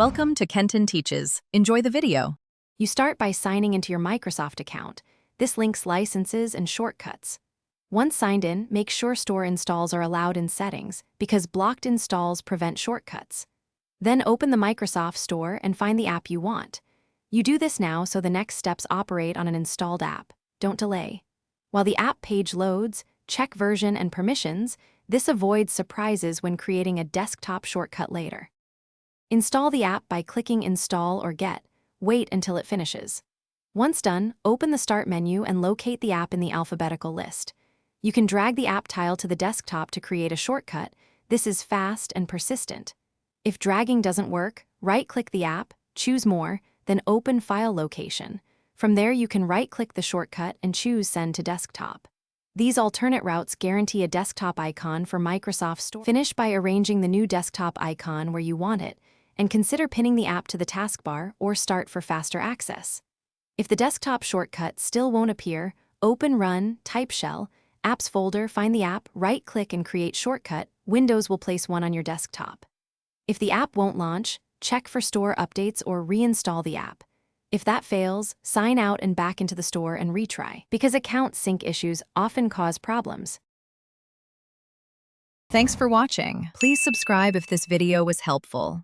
Welcome to Kenton Teaches. Enjoy the video. You start by signing into your Microsoft account. This links licenses and shortcuts. Once signed in, make sure store installs are allowed in settings because blocked installs prevent shortcuts. Then open the Microsoft Store and find the app you want. You do this now so the next steps operate on an installed app. Don't delay. While the app page loads, check version and permissions. This avoids surprises when creating a desktop shortcut later. Install the app by clicking Install or Get. Wait until it finishes. Once done, open the Start menu and locate the app in the alphabetical list. You can drag the app tile to the desktop to create a shortcut. This is fast and persistent. If dragging doesn't work, right-click the app, choose More, then open File Location. From there you can right-click the shortcut and choose Send to Desktop. These alternate routes guarantee a desktop icon for Microsoft Store. Finish by arranging the new desktop icon where you want it, and consider pinning the app to the taskbar or Start for faster access. If the desktop shortcut still won't appear, open Run, type Shell, Apps folder, find the app, right-click and create shortcut. Windows will place one on your desktop. If the app won't launch, check for store updates or reinstall the app. If that fails, sign out and back into the store and retry, because account sync issues often cause problems. Thanks for watching. Please subscribe if this video was helpful.